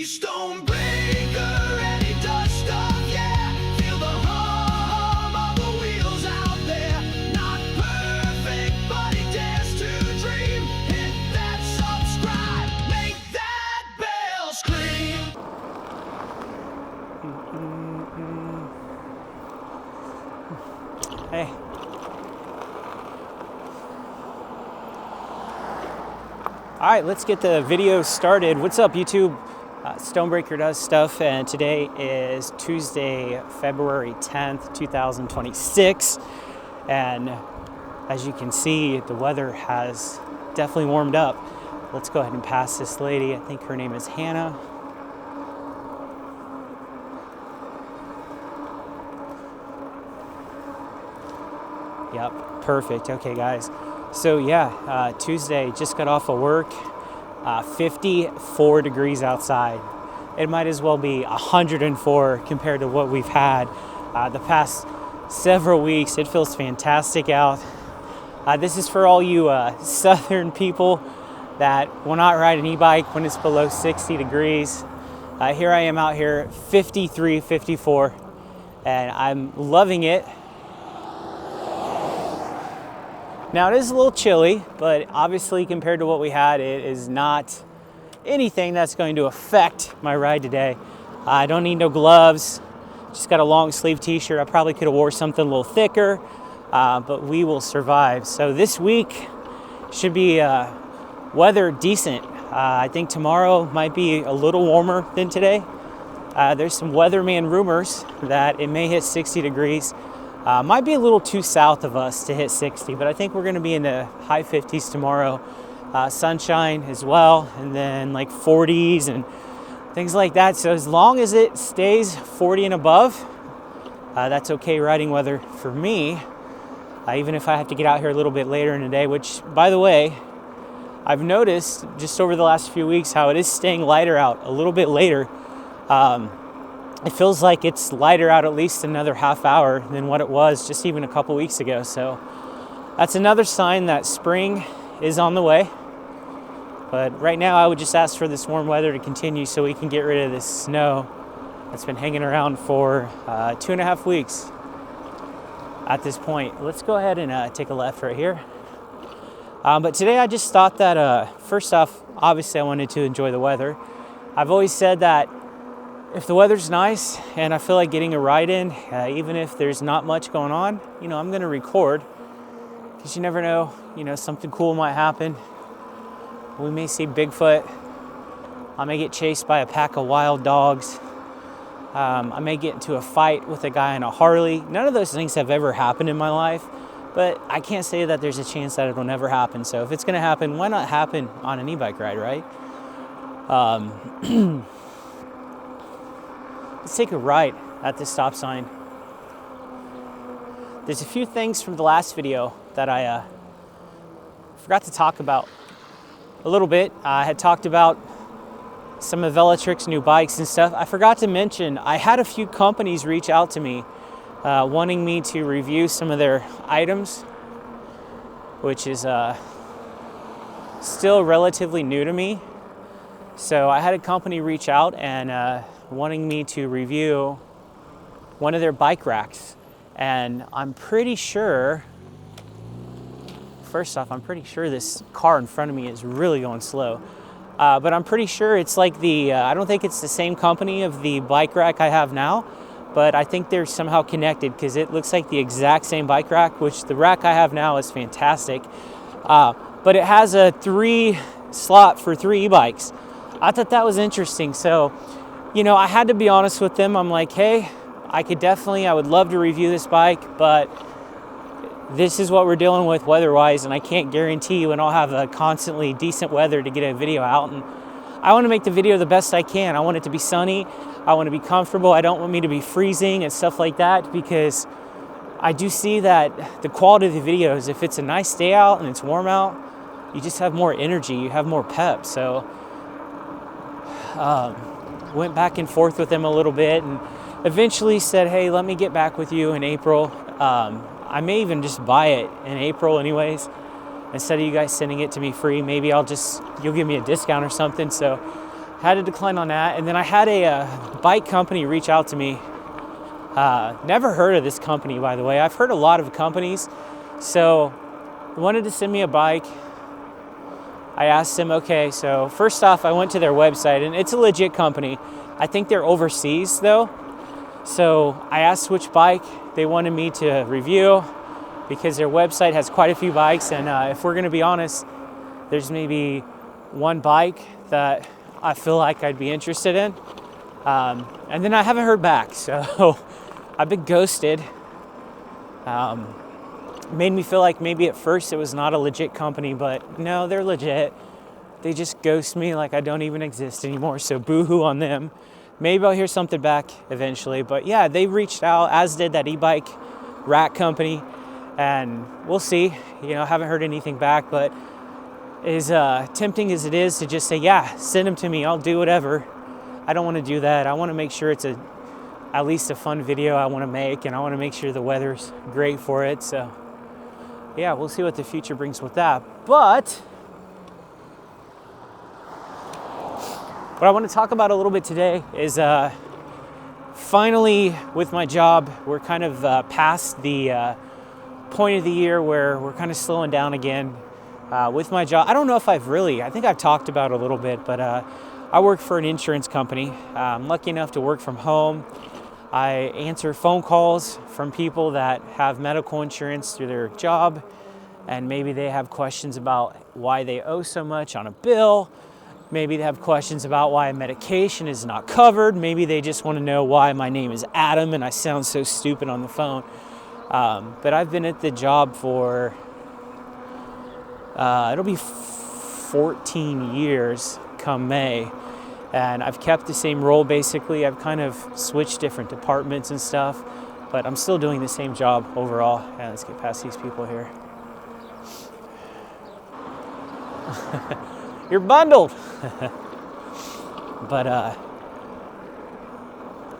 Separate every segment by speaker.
Speaker 1: He's Stonebraker and he does stuff, yeah. Feel the hum of the wheels out there. Not perfect, but he dares to dream. Hit that subscribe, make that bell scream.
Speaker 2: Hey. All right, let's get the video started. What's up, YouTube? Stonebraker does stuff, and today is Tuesday, February 10th, 2026. And as you can see, the weather has definitely warmed up. Let's go ahead and pass this lady. I think her name is Hannah. Yep, perfect. Okay, guys. So yeah, Tuesday, just got off of work, 54 degrees outside. It might as well be 104 compared to what we've had the past several weeks. It feels fantastic out. This is for all you southern people that will not ride an e-bike when it's below 60 degrees. Here I am out here, 53, 54, and I'm loving it. Now it is a little chilly, but obviously compared to what we had, it is not anything that's going to affect my ride today. I don't need no gloves, just got a long sleeve t-shirt. I probably could have wore something a little thicker, but we will survive. So this week should be weather decent. I think tomorrow might be a little warmer than today. There's some weatherman rumors that it may hit 60 degrees. Might be a little too south of us to hit 60, but I think we're going to be in the high 50s tomorrow. Sunshine as well, and then like 40s and things like that. So as long as it stays 40 and above, that's okay riding weather for me. Even if I have to get out here a little bit later in the day, which, by the way, I've noticed just over the last few weeks how it is staying lighter out a little bit later. It feels like it's lighter out at least another half hour than what it was just even a couple weeks ago. So that's another sign that spring is on the way. But right now I would just ask for this warm weather to continue so we can get rid of this snow that's been hanging around for 2.5 weeks at this point. Let's go ahead and take a left right here. But today I just thought that first off, obviously I wanted to enjoy the weather. I've always said that if the weather's nice and I feel like getting a ride in, even if there's not much going on, I'm going to record, because you never know, something cool might happen. We may see Bigfoot. I may get chased by a pack of wild dogs. I may get into a fight with a guy on a Harley. None of those things have ever happened in my life, but I can't say that there's a chance that it'll never happen. So if it's going to happen, why not happen on an e-bike ride, right? Let's take a right at this stop sign. There's a few things from the last video that I forgot to talk about a little bit. I had talked about some of Velotric's new bikes and stuff. I forgot to mention, I had a few companies reach out to me wanting me to review some of their items, which is still relatively new to me. So I had a company reach out and wanting me to review one of their bike racks. And I'm pretty sure, first off, I'm pretty sure this car in front of me is really going slow. But I'm pretty sure it's like I don't think it's the same company of the bike rack I have now, but I think they're somehow connected because it looks like the exact same bike rack, which the rack I have now is fantastic. But it has a 3 slot for 3 e-bikes. I thought that was interesting. So, I had to be honest with them. I'm like, hey, I would love to review this bike, but this is what we're dealing with weather-wise, and I can't guarantee you and I'll have a constantly decent weather to get a video out. And I want to make the video the best I can. I want it to be sunny. I want to be comfortable. I don't want me to be freezing and stuff like that, because I do see that the quality of the videos, if it's a nice day out and it's warm out, you just have more energy, you have more pep. So went back and forth with them a little bit and eventually said, hey, let me get back with you in April. I may even just buy it in April anyways. Instead of you guys sending it to me free, maybe you'll give me a discount or something. So had to decline on that. And then I had a bike company reach out to me. Never heard of this company, by the way. I've heard a lot of companies. So they wanted to send me a bike. I asked them, okay, so first off, I went to their website, and it's a legit company. I think they're overseas though. So I asked which bike they wanted me to review, because their website has quite a few bikes, and if we're gonna be honest, there's maybe one bike that I feel like I'd be interested in. And then I haven't heard back, so I've been ghosted. Made me feel like maybe at first it was not a legit company, but no, they're legit. They just ghost me like I don't even exist anymore, so boo-hoo on them. Maybe I'll hear something back eventually, but yeah, they reached out, as did that e-bike rack company, and we'll see. You know, haven't heard anything back, but as tempting as it is to just say, yeah, send them to me, I'll do whatever. I don't want to do that. I want to make sure it's at least a fun video I want to make, and I want to make sure the weather's great for it. So yeah, we'll see what the future brings with that. But what I want to talk about a little bit today is finally with my job, we're kind of past the point of the year where we're kind of slowing down again. With my job, I don't know if I think I've talked about it a little bit, but I work for an insurance company. I'm lucky enough to work from home. I answer phone calls from people that have medical insurance through their job, and maybe they have questions about why they owe so much on a bill. Maybe they have questions about why a medication is not covered. Maybe they just want to know why my name is Adam and I sound so stupid on the phone. But I've been at the job for it'll be 14 years come May, and I've kept the same role basically. I've kind of switched different departments and stuff, but I'm still doing the same job overall. Yeah, let's get past these people here. You're bundled. But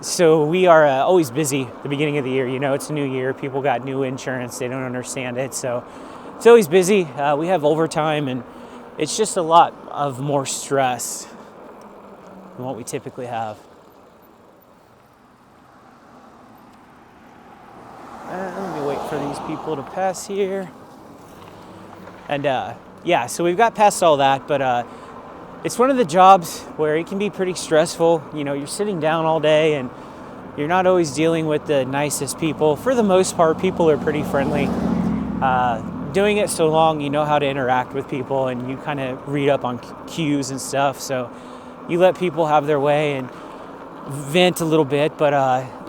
Speaker 2: so we are always busy at the beginning of the year. You know, it's a new year. People got new insurance. They don't understand it, so it's always busy. We have overtime, and it's just a lot of more stress than what we typically have. Let me wait for these people to pass here. And yeah, so we've got past all that, but it's one of the jobs where it can be pretty stressful. You know, you're sitting down all day, and you're not always dealing with the nicest people. For the most part, people are pretty friendly. Doing it so long, you know how to interact with people, and you kind of read up on cues and stuff. So you let people have their way and vent a little bit, but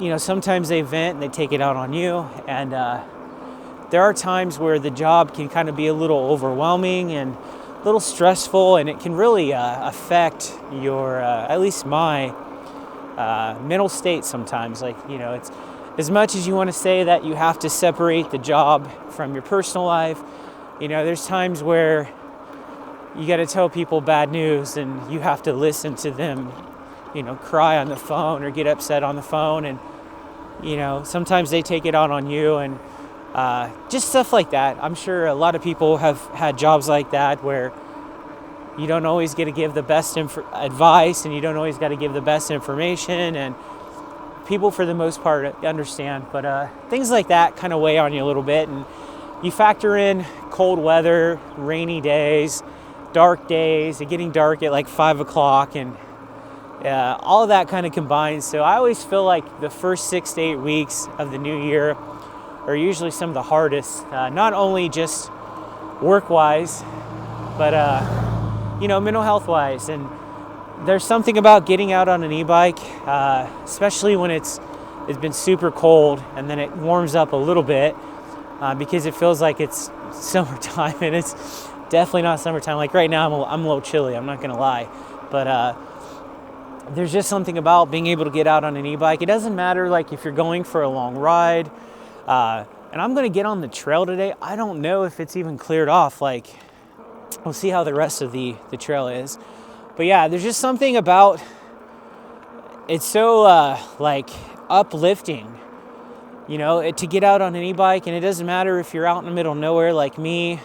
Speaker 2: you know, sometimes they vent and they take it out on you. And there are times where the job can kind of be a little overwhelming and a little stressful, and it can really affect your, at least my mental state sometimes. Like, you know, it's as much as you want to say that you have to separate the job from your personal life, you know, there's times where you got to tell people bad news, and you have to listen to them, you know, cry on the phone or get upset on the phone. And, you know, sometimes they take it out on you, and just stuff like that. I'm sure a lot of people have had jobs like that where you don't always get to give the best advice, and you don't always got to give the best information, and people for the most part understand, but things like that kind of weigh on you a little bit, and you factor in cold weather, rainy days, dark days, and getting dark at like 5 o'clock, and all of that kind of combines. So I always feel like the first 6 to 8 weeks of the new year are usually some of the hardest, not only just work-wise, but you know, mental health-wise. And there's something about getting out on an e-bike, especially when it's been super cold and then it warms up a little bit, because it feels like it's summertime, and it's definitely not summertime. Like right now, I'm a little chilly, I'm not gonna lie, but there's just something about being able to get out on an e-bike. It doesn't matter like if you're going for a long ride, and I'm gonna get on the trail today. I don't know if it's even cleared off. Like, we'll see how the rest of the trail is. But yeah, there's just something about it's so like uplifting, you know, to get out on an e-bike. And it doesn't matter if you're out in the middle of nowhere like me,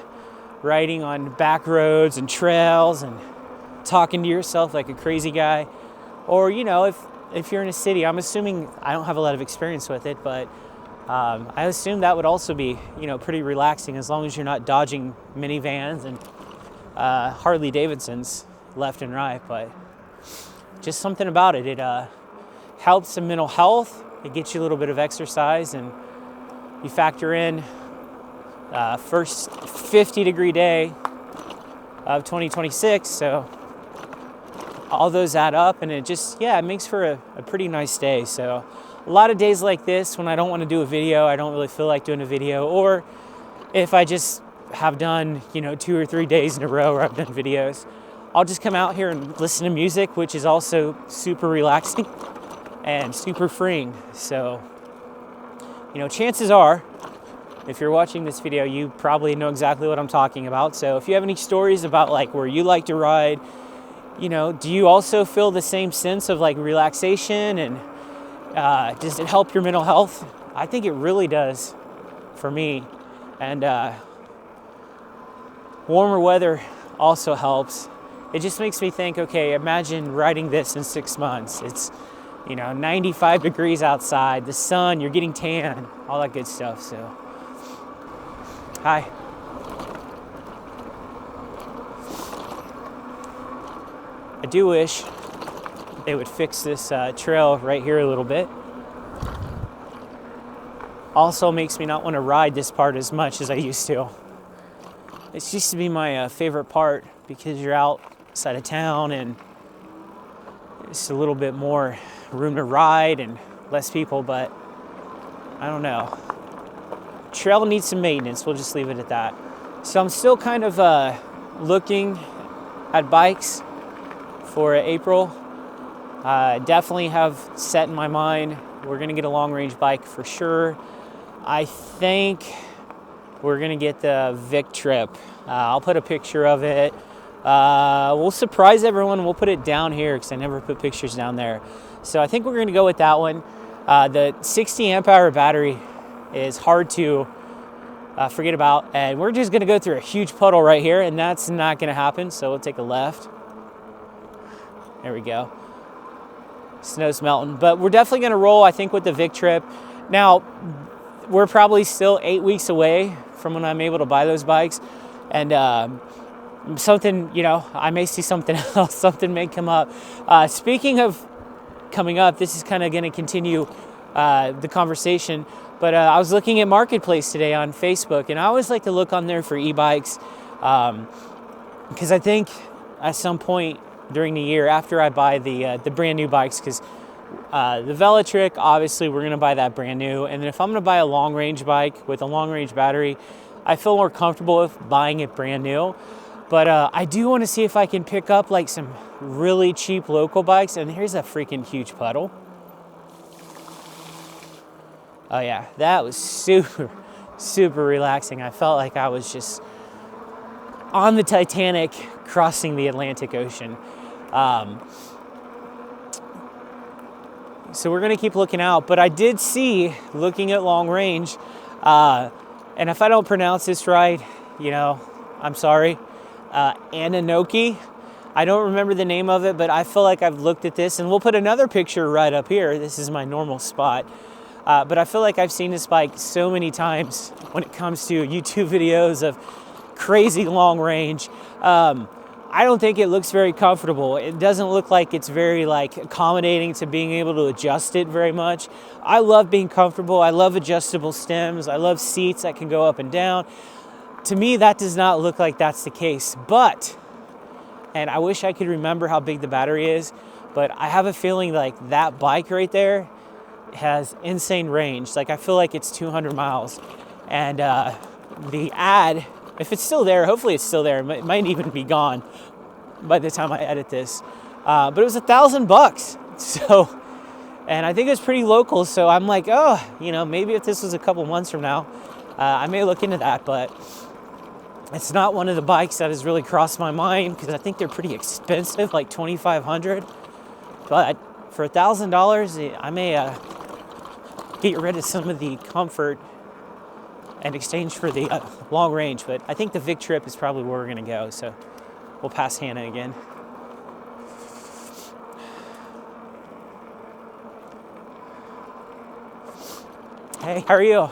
Speaker 2: riding on back roads and trails, and talking to yourself like a crazy guy. Or, you know, if you're in a city, I'm assuming, I don't have a lot of experience with it, but I assume that would also be, you know, pretty relaxing as long as you're not dodging minivans and Harley Davidsons left and right. But just something about it. It helps some mental health. It gets you a little bit of exercise, and you factor in first 50-degree day of 2026. So all those add up, and it just, yeah, it makes for a pretty nice day. So a lot of days like this, when I don't want to do a video, I don't really feel like doing a video, or if I just have done, you know, 2 or 3 days in a row where I've done videos, I'll just come out here and listen to music, which is also super relaxing and super freeing. So, you know, chances are, if you're watching this video, you probably know exactly what I'm talking about. So if you have any stories about like where you like to ride, you know, do you also feel the same sense of like relaxation, and does it help your mental health? I think it really does for me. And warmer weather also helps. It just makes me think, okay, imagine riding this in 6 months. It's, you know, 95 degrees outside, the sun, you're getting tan, all that good stuff. So, hi. I do wish they would fix this trail right here a little bit. Also makes me not want to ride this part as much as I used to. It used to be my favorite part because you're outside of town and it's a little bit more room to ride and less people, but I don't know. Trail needs some maintenance, we'll just leave it at that. So I'm still kind of looking at bikes for April. Definitely have set in my mind we're gonna get a long range bike for sure. I think we're gonna get the Vic Trip. I'll put a picture of it. We'll surprise everyone. We'll put it down here because I never put pictures down there. So I think we're gonna go with that one. The 60 amp hour battery is hard to forget about, and we're just gonna go through a huge puddle right here, and that's not gonna happen. So we'll take a left. There we go. Snow's melting, but we're definitely gonna roll, I think, with the Vic Trip. Now, we're probably still 8 weeks away from when I'm able to buy those bikes, and something, you know, I may see something else, something may come up. Speaking of coming up, this is kind of gonna continue the conversation, but I was looking at Marketplace today on Facebook, and I always like to look on there for e-bikes, because I think at some point during the year after I buy the brand new bikes, because the Velatric, obviously we're gonna buy that brand new, and then if I'm gonna buy a long range bike with a long range battery, I feel more comfortable with buying it brand new. But I do want to see if I can pick up like some really cheap local bikes. And here's a freaking huge puddle. Oh yeah, that was super, super relaxing. I felt like I was just on the Titanic crossing the Atlantic Ocean. So we're gonna keep looking out, but I did see, looking at long range, and if I don't pronounce this right, you know, I'm sorry, Ananoki. I don't remember the name of it, but I feel like I've looked at this, and we'll put another picture right up here. This is my normal spot. But I feel like I've seen this bike so many times when it comes to YouTube videos of crazy long range. I don't think it looks very comfortable. It doesn't look like it's very like accommodating to being able to adjust it very much. I love being comfortable. I love adjustable stems. I love seats that can go up and down. To me, that does not look like that's the case, but, and I wish I could remember how big the battery is, but I have a feeling like that bike right there has insane range. Like I feel like it's 200 miles. And the ad, if it's still there, hopefully it's still there. It might even be gone by the time I edit this. But it was $1,000. So, and I think it was pretty local. So I'm like, oh, you know, maybe if this was a couple months from now, I may look into that. But it's not one of the bikes that has really crossed my mind because I think they're pretty expensive, like $2,500. But for $1,000, I may get rid of some of the comfort in exchange for the long range. But I think the Vic Trip is probably where we're gonna go. So we'll pass Hannah again. Hey, how are you?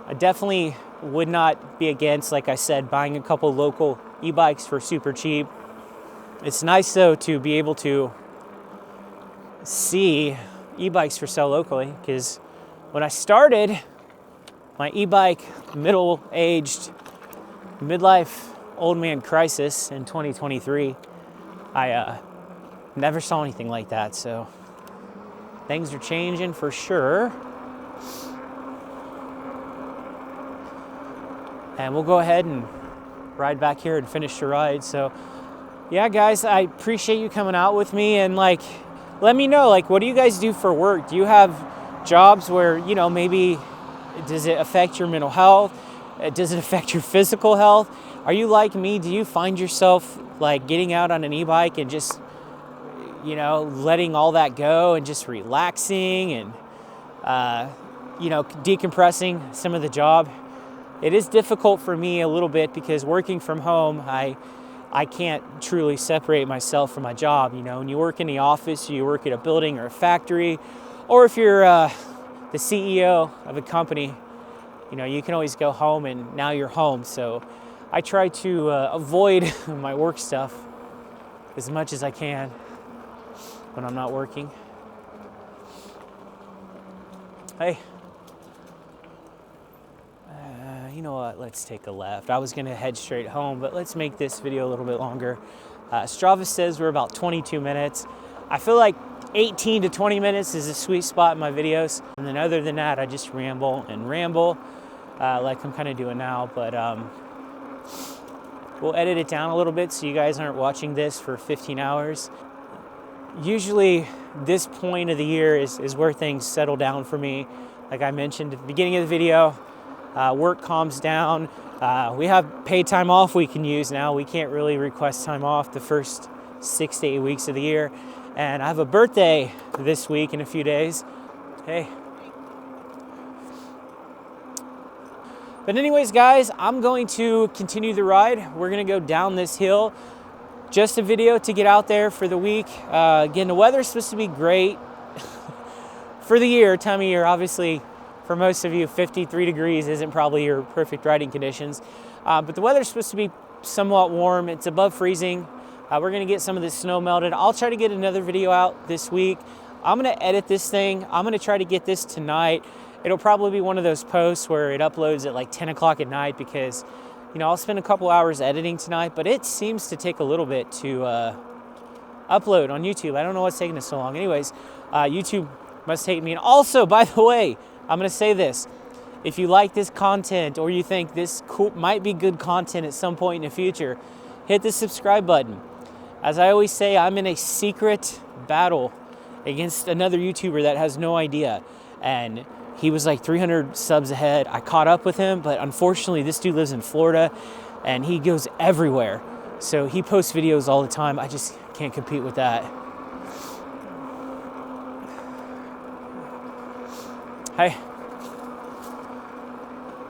Speaker 2: I definitely would not be against, like I said, buying a couple local e-bikes for super cheap. It's nice though to be able to see e-bikes for sale locally, because when I started my e-bike middle-aged midlife old man crisis in 2023, I never saw anything like that. So things are changing for sure. And we'll go ahead and ride back here and finish the ride. So yeah, guys, I appreciate you coming out with me, and like, let me know, like, what do you guys do for work? Do you have jobs where, you know, maybe does it affect your mental health? Does it affect your physical health? Are you like me? Do you find yourself like getting out on an e-bike and just, you know, letting all that go and just relaxing and, you know, decompressing some of the job? It is difficult for me a little bit because working from home, I can't truly separate myself from my job. You know, when you work in the office, you work at a building or a factory, or if you're the CEO of a company, you know, you can always go home and now you're home. So I try to avoid my work stuff as much as I can when I'm not working. Hey. You know what, let's take a left. I was gonna head straight home, but let's make this video a little bit longer. Strava says we're about 22 minutes. I feel like 18 to 20 minutes is a sweet spot in my videos. And then other than that, I just ramble and ramble like I'm kind of doing now. But we'll edit it down a little bit so you guys aren't watching this for 15 hours. Usually this point of the year is where things settle down for me. Like I mentioned at the beginning of the video, work calms down. We have paid time off we can use now. We can't really request time off the first 6 to 8 weeks of the year. And I have a birthday this week in a few days. Hey. But anyways, guys, I'm going to continue the ride. We're gonna go down this hill. Just a video to get out there for the week. Again, the weather's supposed to be great for the year, time of year. Obviously, for most of you, 53 degrees isn't probably your perfect riding conditions. But the weather's supposed to be somewhat warm. It's above freezing. We're gonna get some of this snow melted. I'll try to get another video out this week. I'm gonna edit this thing. I'm gonna try to get this tonight. It'll probably be one of those posts where it uploads at like 10 o'clock at night because, you know, I'll spend a couple hours editing tonight, but it seems to take a little bit to upload on YouTube. I don't know what's taking us so long. Anyways, YouTube must hate me. And also, by the way, I'm gonna say this. If you like this content or you think this might be good content at some point in the future, hit the subscribe button. As I always say, I'm in a secret battle against another YouTuber that has no idea. And he was like 300 subs ahead. I caught up with him, but unfortunately this dude lives in Florida and he goes everywhere. So he posts videos all the time. I just can't compete with that. Hi.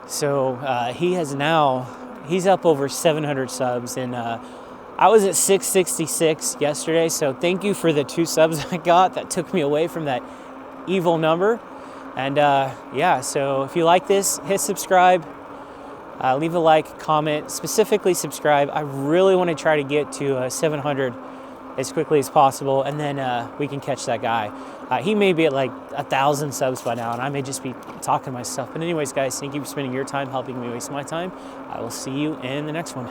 Speaker 2: So he's up over 700 subs, and I was at 666 yesterday. So thank you for the 2 subs I got. That took me away from that evil number. And yeah, so if you like this, hit subscribe, leave a like, comment, specifically subscribe. I really want to try to get to 700 as quickly as possible, and then we can catch that guy. He may be at like 1,000 subs by now, and I may just be talking myself. But anyways, guys, thank you for spending your time helping me waste my time. I will see you in the next one.